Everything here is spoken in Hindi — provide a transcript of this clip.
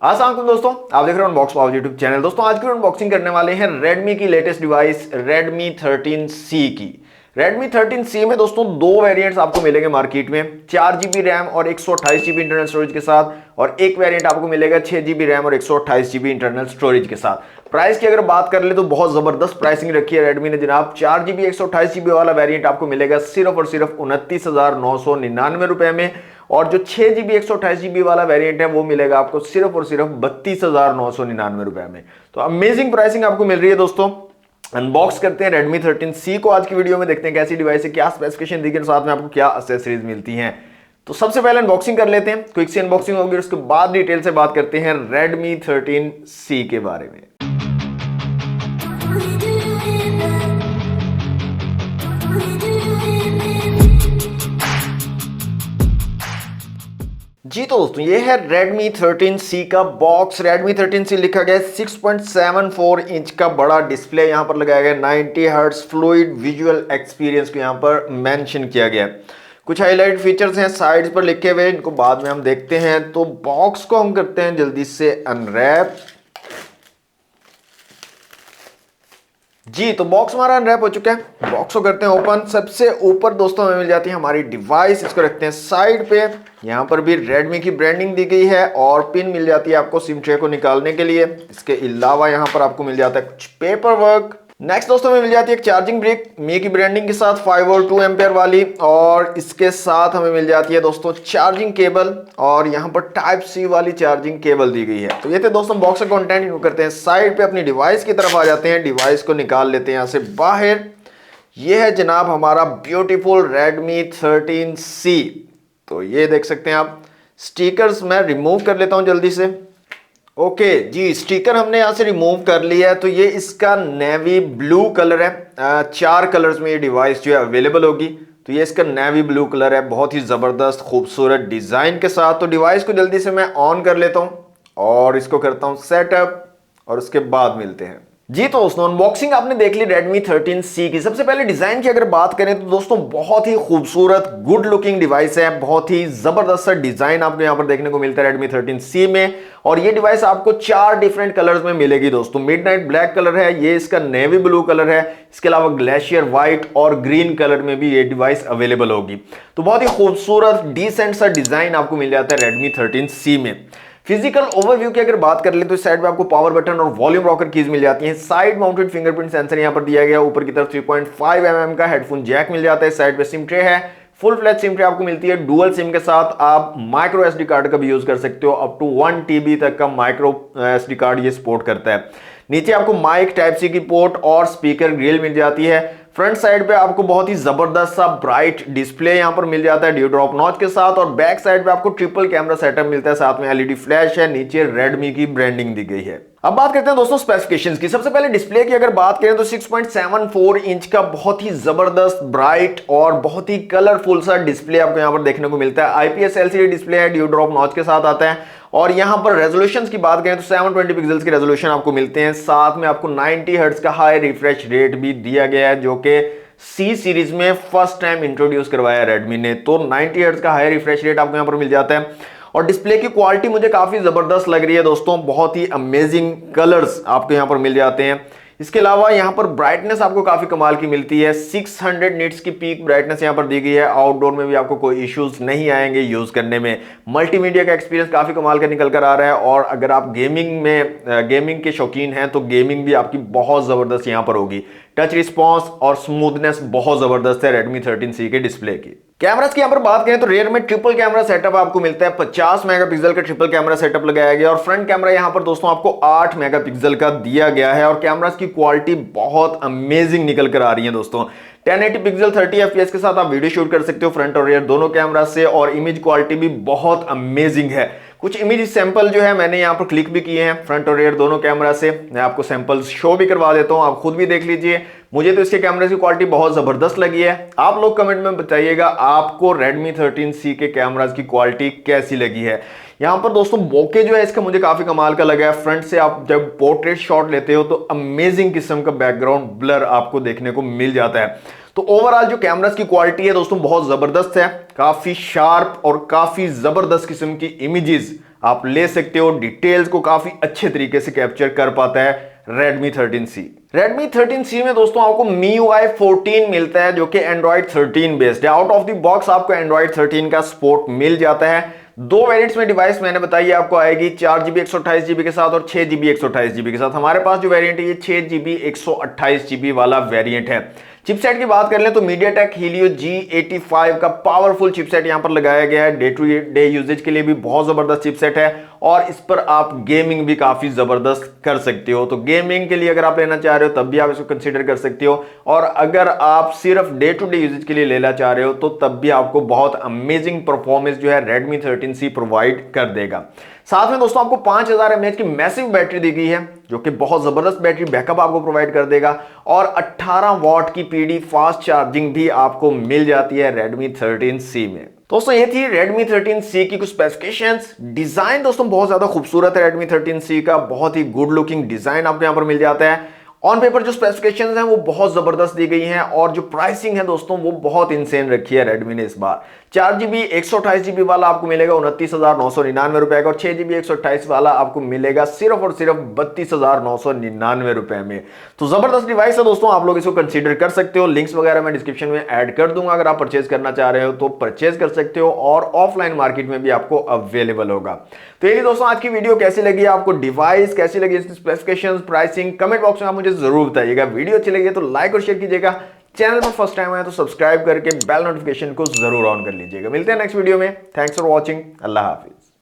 अस्सलाम दोस्तों, आप देख रहे हो अनबॉक्स पावर यूट्यूब चैनल। दोस्तों आज की अनबॉक्सिंग करने वाले हैं Redmi की लेटेस्ट डिवाइस Redmi 13C की। Redmi 13C में दोस्तों दो वेरिएंट्स आपको मिलेंगे मार्केट में, 4GB रैम और 128GB इंटरनल स्टोरेज के साथ, और एक वेरिएंट आपको मिलेगा 6GB रैम और 128GB इंटरनल स्टोरेज के साथ। प्राइस की अगर बात कर ले तो बहुत जबरदस्त प्राइसिंग रखी है Redmi ने जनाब। 4GB 128GB वाला वेरिएंट आपको मिलेगा सिर्फ और सिर्फ 29,999 रुपए में, और जो 6GB 128GB वाला वेरिएंट है वो मिलेगा आपको सिर्फ और सिर्फ 32,999 रुपए में। तो अमेजिंग प्राइसिंग आपको मिल रही है दोस्तों। अनबॉक्स करते हैं Redmi 13C को आज की वीडियो में, देखते हैं कैसी डिवाइस है, क्या स्पेसिफिकेशन दी गई, साथ में आपको क्या एक्सेसरीज मिलती हैं। तो सबसे पहले अनबॉक्सिंग कर लेते हैं, क्विक सी अनबॉक्सिंग होगी, उसके बाद डिटेल से बात करते हैं Redmi 13C के बारे में। जी तो दोस्तों ये है Redmi 13C का बॉक्स। Redmi 13C लिखा गया है, 6.74 इंच का बड़ा डिस्प्ले यहाँ पर लगाया गया, 90 हर्ट्ज फ्लूइड विजुअल एक्सपीरियंस को यहाँ पर मेंशन किया गया है। कुछ हाईलाइट फीचर्स हैं साइड्स पर लिखे हुए, इनको बाद में हम देखते हैं। तो बॉक्स को हम करते हैं जल्दी से अनरैप। जी तो बॉक्स हमारा अनरैप हो चुका है, बॉक्स को करते हैं ओपन। सबसे ऊपर दोस्तों हमें मिल जाती है हमारी डिवाइस, इसको रखते हैं साइड पे। यहाँ पर भी Redmi की ब्रांडिंग दी गई है और पिन मिल जाती है आपको सिम ट्रे को निकालने के लिए। इसके अलावा यहाँ पर आपको मिल जाता है कुछ पेपर वर्क। नेक्स्ट दोस्तों हमें मिल जाती है एक चार्जिंग ब्रिक मी की ब्रांडिंग के साथ 5 वोल्ट 2 एम्पेयर वाली, और इसके साथ हमें मिल जाती है दोस्तों चार्जिंग केबल, और यहाँ पर टाइप सी वाली चार्जिंग केबल दी गई है। तो ये थे दोस्तों बॉक्स का कंटेंट। इनको करते हैं साइड पे, अपनी डिवाइस की तरफ आ जाते हैं, डिवाइस को निकाल लेते हैं यहाँ से बाहर। ये है जनाब हमारा ब्यूटीफुल Redmi 13C। तो ये देख सकते हैं आप, स्टिकर्स मैं रिमूव कर लेता हूं जल्दी से। ओके जी, स्टिकर हमने यहां से रिमूव कर लिया है। तो ये इसका नेवी ब्लू कलर है, 4 कलर्स में ये डिवाइस जो है अवेलेबल होगी। तो ये इसका नेवी ब्लू कलर है, बहुत ही जबरदस्त खूबसूरत डिजाइन के साथ। तो डिवाइस को जल्दी से मैं ऑन कर लेता हूं और इसको करता हूं सेटअप, और उसके बाद मिलते हैं। जी तो दोस्तों अनबॉक्सिंग आपने देख ली Redmi 13C की। सबसे पहले डिजाइन की अगर बात करें तो दोस्तों बहुत ही खूबसूरत गुड लुकिंग डिवाइस है, बहुत ही जबरदस्त डिजाइन आपको यहां पर देखने को मिलता है Redmi 13C में। और ये डिवाइस आपको 4 डिफरेंट कलर्स में मिलेगी दोस्तों। मिडनाइट ब्लैक कलर है, ये इसका नेवी ब्लू कलर है, इसके अलावा ग्लेशियर व्हाइट और ग्रीन कलर में भी ये डिवाइस अवेलेबल होगी। तो बहुत ही खूबसूरत डिसेंट सा डिजाइन आपको मिल जाता है Redmi 13C में। फिजिकल ओवरव्यू की अगर बात कर ले तो इस साइड पे आपको पावर बटन और वॉल्यूम रॉकर कीज मिल जाती हैं। साइड माउंटेड फिंगरप्रिंट सेंसर यहां पर दिया गया, ऊपर की तरफ 3.5 mm का हेडफोन जैक मिल जाता है। साइड पे सिम ट्रे है, फुल फ्लैश सिम ट्रे आपको मिलती है। डुअल सिम के साथ आप माइक्रो एसडी कार्ड का भी यूज कर सकते हो, अप टू 1 TB तक का माइक्रो एसडी कार्ड ये सपोर्ट करता है। नीचे आपको माइक टाइप सी की पोर्ट और स्पीकर ग्रिल मिल जाती है। फ्रंट साइड पे आपको बहुत ही जबरदस्त सा ब्राइट डिस्प्ले यहां पर मिल जाता है ड्यू ड्रॉप नॉच के साथ, और बैक साइड पे आपको ट्रिपल कैमरा सेटअप मिलता है, साथ में एलईडी फ्लैश है, नीचे Redmi की ब्रांडिंग दी गई है। अब बात करते हैं दोस्तों स्पेसिफिकेशंस की। सबसे पहले डिस्प्ले की अगर बात करें तो 6.74 इंच का बहुत ही जबरदस्त ब्राइट और बहुत ही कलरफुल सा डिस्प्ले आपको यहां पर देखने को मिलता है। IPS LCD डिस्प्ले है, ड्यू ड्रॉप नॉच के साथ आता है। और यहां पर रेजोल्यूशन की बात करें तो 720 पिक्सल्स के रेजोल्यूशन आपको मिलते हैं, साथ में आपको 90 हर्ट्ज का हाई रिफ्रेश रेट भी दिया गया है, जो कि C सीरीज में फर्स्ट टाइम इंट्रोड्यूस करवाया Redmi ने। तो 90 हर्ट्ज का हाई रिफ्रेश रेट आपको यहां पर मिल जाता है। और डिस्प्ले की क्वालिटी मुझे काफी जबरदस्त लग रही है दोस्तों, बहुत ही अमेजिंग कलर्स आपको यहां पर मिल जाते हैं। इसके अलावा यहां पर ब्राइटनेस आपको काफी कमाल की मिलती है, 600 निट्स की पीक ब्राइटनेस यहां पर दी गई है। आउटडोर में भी आपको कोई इश्यूज नहीं आएंगे यूज करने में। मल्टीमीडिया का एक्सपीरियंस काफी कमाल का निकल कर आ रहा है, और अगर आप गेमिंग के शौकीन हैं तो गेमिंग भी आपकी बहुत जबरदस्त यहां पर होगी। टच रिस्पॉन्स और स्मूथनेस बहुत जबरदस्त है Redmi 13C के डिस्प्ले की। कैमरास की यहां पर बात करें तो रेयर में ट्रिपल कैमरा सेटअप आपको मिलता है, 50 मेगापिक्सल का ट्रिपल कैमरा सेटअप लगाया गया, और फ्रंट कैमरा यहां पर दोस्तों आपको 8 मेगापिक्सल का दिया गया है। और कैमरास की क्वालिटी बहुत अमेजिंग निकल कर आ रही है दोस्तों। 1080 पिक्सल 30 FPS के साथ आप वीडियो शूट कर सकते हो फ्रंट और रेयर दोनों कैमरा से, और इमेज क्वालिटी भी बहुत अमेजिंग है। कुछ इमेज सैंपल जो है मैंने यहाँ पर क्लिक भी किए हैं फ्रंट और रेयर दोनों कैमरा से, मैं आपको सैंपल्स शो भी करवा देता हूँ, आप खुद भी देख लीजिए। मुझे तो इसके कैमरे की क्वालिटी बहुत जबरदस्त लगी है। आप लोग कमेंट में बताइएगा आपको Redmi 13C के कैमरास की क्वालिटी कैसी लगी है। यहाँ पर दोस्तों बोके जो है इसका मुझे काफी कमाल का लगा है। फ्रंट से आप जब पोर्ट्रेट शॉट लेते हो तो अमेजिंग किस्म का बैकग्राउंड ब्लर आपको देखने को मिल जाता है। तो ओवरऑल जो कैमरास की क्वालिटी है दोस्तों बहुत जबरदस्त है, काफी शार्प और काफी जबरदस्त किस्म की इमेजेस आप ले सकते हो। डिटेल्स को काफी अच्छे तरीके से कैप्चर कर पाता है Redmi 13C। Redmi 13C में दोस्तों आपको MIUI 14 मिलता है जो कि Android 13 बेस्ड है। आउट ऑफ द बॉक्स आपको Android 13 का सपोर्ट मिल जाता है। दो वेरिएंट्स में डिवाइस मैंने बताई आपको आएगी 4GB 128GB के साथ और 6GB 128GB के साथ। हमारे पास जो वेरिएंट है ये 6GB 128GB वाला वेरिएंट है। चिपसेट की बात कर लें तो MediaTek Helio G85 का पावरफुल चिपसेट यहां पर लगाया गया है। डे टू डे यूजेज के लिए भी बहुत जबरदस्त चिपसेट है और इस पर आप गेमिंग भी काफी जबरदस्त कर सकते हो। तो गेमिंग के लिए अगर आप लेना चाह रहे हो तब भी आप इसको कंसीडर कर सकते हो, और अगर आप सिर्फ डे टू डे यूजेज के लिए लेना चाह रहे हो तो तब भी आपको बहुत अमेजिंग परफॉर्मेंस जो है Redmi 13C प्रोवाइड कर देगा। साथ में दोस्तों आपको 5000 mAh की मैसिव बैटरी दी गई है जो कि बहुत जबरदस्त बैटरी बैकअप आपको प्रोवाइड कर देगा, और 18 वॉट की पीडी फास्ट चार्जिंग भी आपको मिल जाती है Redmi 13C में। दोस्तों ये थी Redmi 13C की कुछ स्पेसिफिकेशंस। डिजाइन दोस्तों बहुत ज्यादा खूबसूरत है Redmi 13C का, बहुत ही गुड लुकिंग डिजाइन आपको यहां पर मिल जाता है। ऑन पेपर जो स्पेसिफिकेशंस हैं वो बहुत जबरदस्त दी गई हैं, और जो प्राइसिंग है दोस्तों वो बहुत इंसेन रखी है Redmi ने इस बार। 4GB 128GB वाला आपको मिलेगा 29,999 रुपए का, और 6GB 128 वाला आपको मिलेगा सिर्फ और सिर्फ 32,999 रुपए में। तो जबरदस्त डिवाइस है दोस्तों, आप लोग इसको कंसीडर कर सकते हो। लिंक्स वगैरह मैं डिस्क्रिप्शन में ऐड कर दूंगा, अगर आप परचेज करना चाह रहे हो तो परचेज कर सकते हो, और ऑफलाइन मार्केट में भी आपको अवेलेबल होगा। तो ये दोस्तों आज की वीडियो कैसी लगी, आपको डिवाइस कैसी लगी, इसकी स्पेसिफिकेशंस, प्राइसिंग कमेंट बॉक्स में आप मुझे जरूर बताइएगा। वीडियो अच्छी लगी तो लाइक और शेयर कीजिएगा। चैनल पर फर्स्ट टाइम आए तो सब्सक्राइब करके बेल नोटिफिकेशन को जरूर ऑन कर लीजिएगा। मिलते हैं नेक्स्ट वीडियो में। Thanks for watching. Allah Hafiz.